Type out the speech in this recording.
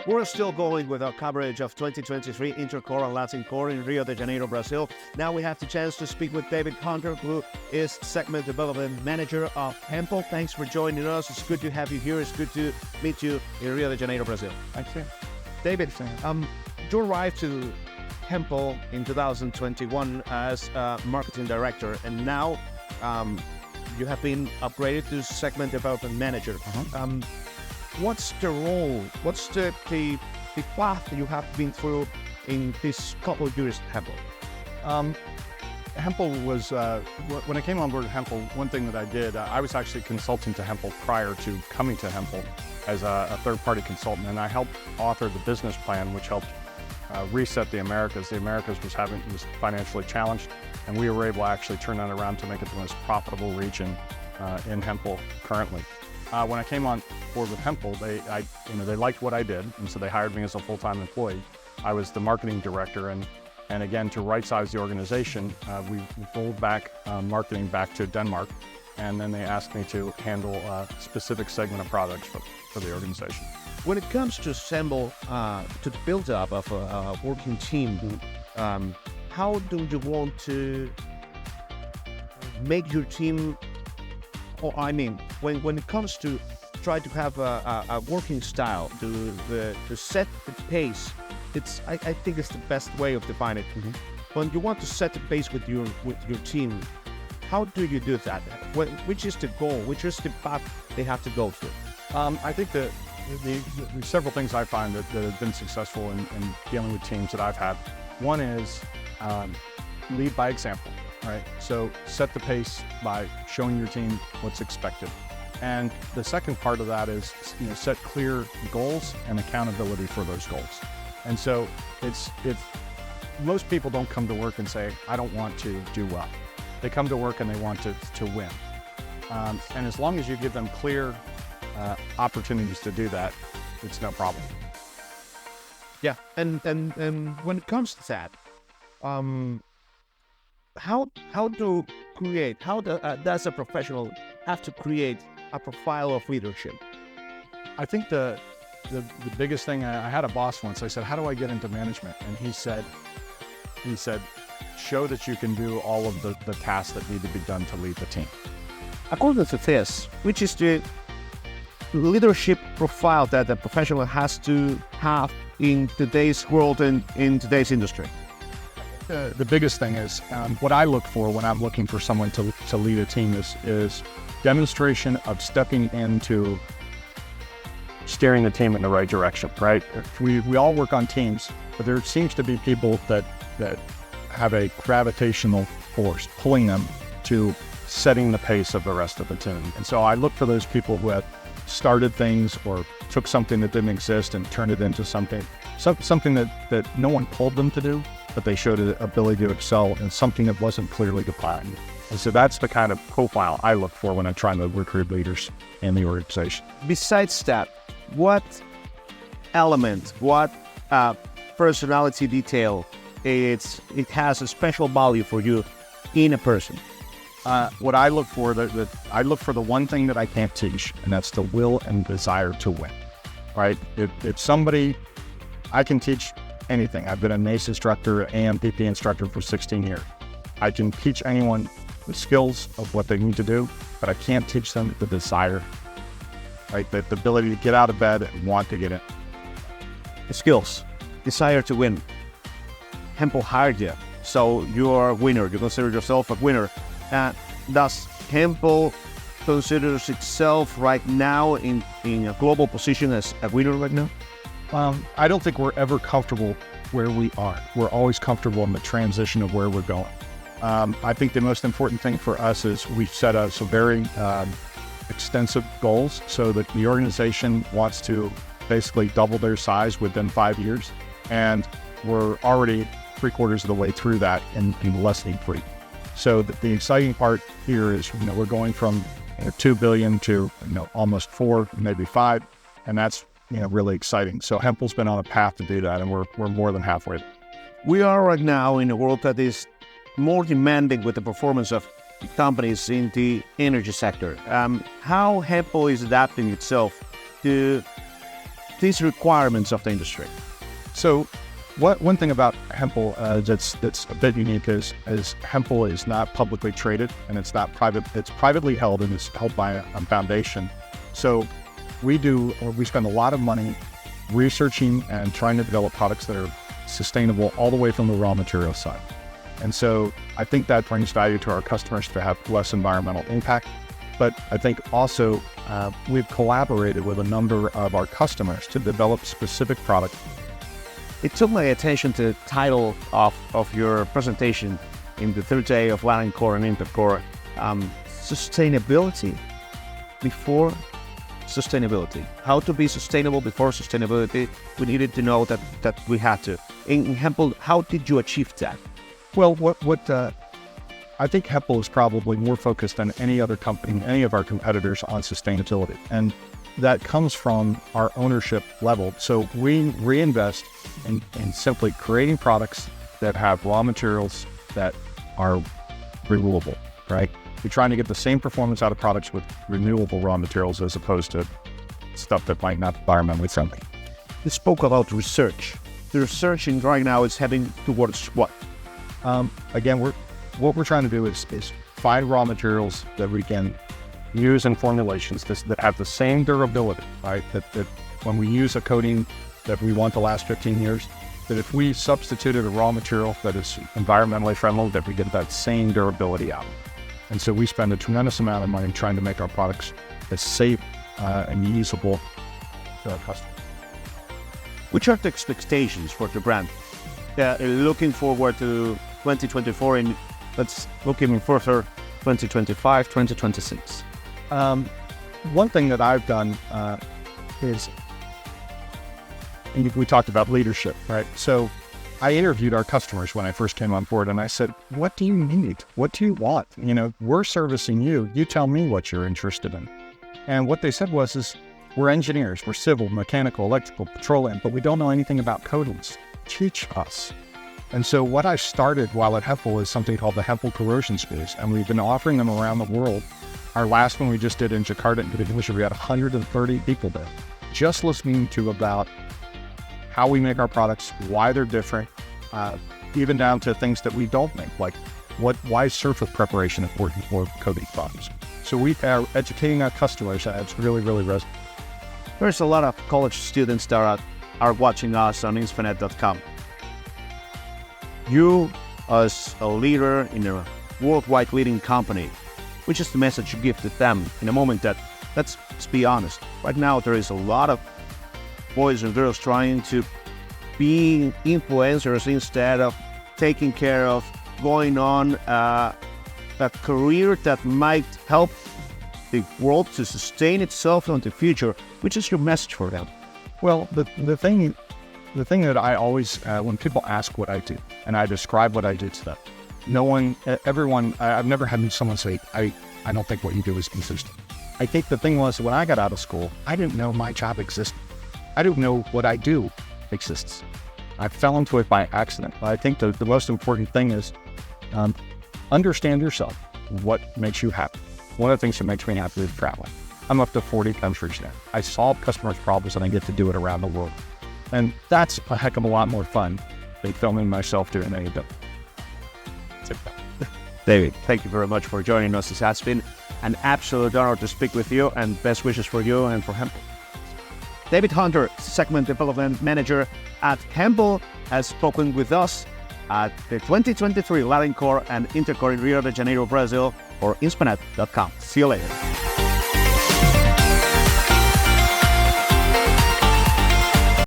We're still going with our coverage of 2023 Intercorr and LatinCorr in Rio de Janeiro, Brazil. Now we have the chance to speak with David Hunter, who is Segment Development Manager of Hempel. Thanks for joining us. It's good to have you here. It's good to meet you in Rio de Janeiro, Brazil. Thanks, yeah. David, you arrived to Hempel in 2021 as Marketing Director, and now you have been upgraded to Segment Development Manager. What's the role? What's the path you have been through in this couple of years at Hempel? Hempel was, when I came on board at Hempel, one thing that I did, I was actually consulting to Hempel prior to coming to Hempel as a third-party consultant, and I helped author the business plan, which helped reset the Americas. The Americas was financially challenged, and we were able to actually turn that around to make it the most profitable region in Hempel currently. When I came on board with Hempel, they liked what I did, and so they hired me as a full-time employee. I was the marketing director, and again, to right-size the organization, we rolled back marketing back to Denmark, and then they asked me to handle a specific segment of products for the organization. When it comes to assemble, to the build-up of a working team, how do you want to make your team? Or I mean, when it comes to try to have a working style, to set the pace, I think it's the best way of defining it. When you want to set the pace with your team, how do you do that? Which is the goal? Which is the path they have to go through? I think that there's several things I find that have been successful in dealing with teams that I've had. One is lead by example. Right, so set the pace by showing your team what's expected. And the second part of that is, set clear goals and accountability for those goals. And so most people don't come to work and say, I don't want to do well. They come to work and they want to win. And as long as you give them clear opportunities to do that, it's no problem. Yeah, and when it comes to that, how does a professional have to create a profile of leadership? I think the biggest thing, I had a boss once, I said, how do I get into management? And he said, show that you can do all of the tasks that need to be done to lead the team. According to this, which is the leadership profile that a professional has to have in today's world and in today's industry? The biggest thing is what I look for when I'm looking for someone to lead a team is demonstration of stepping into steering the team in the right direction, right? We all work on teams, but there seems to be people that have a gravitational force pulling them to setting the pace of the rest of the team. And so I look for those people who have started things or took something that didn't exist and turned it into something that no one told them to do, but they showed an ability to excel in something that wasn't clearly defined. And so that's the kind of profile I look for when I'm trying to recruit leaders in the organization. Besides that, what element, what personality detail, it has a special value for you in a person? What I look for, I look for the one thing that I can't teach, and that's the will and desire to win, right? If somebody, I can teach anything. I've been a NACE instructor, AMPP instructor for 16 years. I can teach anyone the skills of what they need to do, but I can't teach them the desire, right? The ability to get out of bed and want to get in. The skills, desire to win. Hempel hired you, so you're a winner. You consider yourself a winner. Does Hempel considers itself right now in a global position as a winner right now? I don't think we're ever comfortable where we are. We're always comfortable in the transition of where we're going. I think the most important thing for us is we've set some very extensive goals so that the organization wants to basically double their size within 5 years. And we're already 3/4 of the way through that in less than 3. So the exciting part here is, we're going from 2 billion to almost 4, maybe 5, and that's really exciting. So Hempel's been on a path to do that, and we're more than halfway there. We are right now in a world that is more demanding with the performance of companies in the energy sector. How Hempel is adapting itself to these requirements of the industry? So one thing about Hempel that's a bit unique is Hempel is not publicly traded, and it's not private. It's privately held, and it's held by a foundation. So we spend a lot of money researching and trying to develop products that are sustainable all the way from the raw material side. And so I think that brings value to our customers to have less environmental impact. But I think also we've collaborated with a number of our customers to develop specific products. It took my attention to the title of your presentation in the third day of LatinCorr Intercorr, sustainability before sustainability. How to be sustainable before sustainability. We needed to know that we had to. In Hempel, how did you achieve that? Well, I think Hempel is probably more focused than any other company, any of our competitors, on sustainability. And that comes from our ownership level. So we reinvest in simply creating products that have raw materials that are renewable, right? We're trying to get the same performance out of products with renewable raw materials as opposed to stuff that might not be environmentally friendly. You spoke about research. The research right now is heading towards what? Again, what we're trying to do is find raw materials that we can use in formulations that have the same durability, right? That when we use a coating that we want to last 15 years, that if we substituted a raw material that is environmentally friendly, that we get that same durability out. And so we spend a tremendous amount of money trying to make our products as safe and usable to our customers. Which are the expectations for the brand? Looking forward to 2024 and let's look even further, 2025, 2026. One thing that I've done is, and we talked about leadership, right? So I interviewed our customers when I first came on board, and I said, what do you need? What do you want? We're servicing you. You tell me what you're interested in. And what they said was, we're engineers, we're civil, mechanical, electrical, petroleum, but we don't know anything about coatings. Teach us. And so what I started while at Hempel is something called the Hempel Corrosion Schools, and we've been offering them around the world. Our last one we just did in Jakarta, Indonesia, we had 130 people there, just listening to about how we make our products, why they're different, even down to things that we don't make, like why is surface preparation important for coating products. So we are educating our customers, and it's really, really resonating. There's a lot of college students that are watching us on Inspenet.com. You, as a leader in a worldwide leading company, which is the message you give to them in a moment that, let's be honest, right now there is a lot of boys and girls trying to be influencers instead of taking care of going on a career that might help the world to sustain itself in the future. Which is your message for them? Well, the thing that I always, when people ask what I do, and I describe what I do to them, I've never had someone say, I don't think what you do is consistent. I think the thing was, when I got out of school, I didn't know my job existed. I didn't know what I do exists. I fell into it by accident. But I think the most important thing is understand yourself, what makes you happy. One of the things that makes me happy is traveling. I'm up to 40 countries now. I solve customers' problems and I get to do it around the world. And that's a heck of a lot more fun than filming myself doing any of them. David, thank you very much for joining us. This has been an absolute honor to speak with you, and best wishes for you and for Hempel. David Hunter, Segment Development Manager at Hempel, has spoken with us at the 2023 LatinCorr Intercorr in Rio de Janeiro, Brazil, or Inspenet.com. See you later.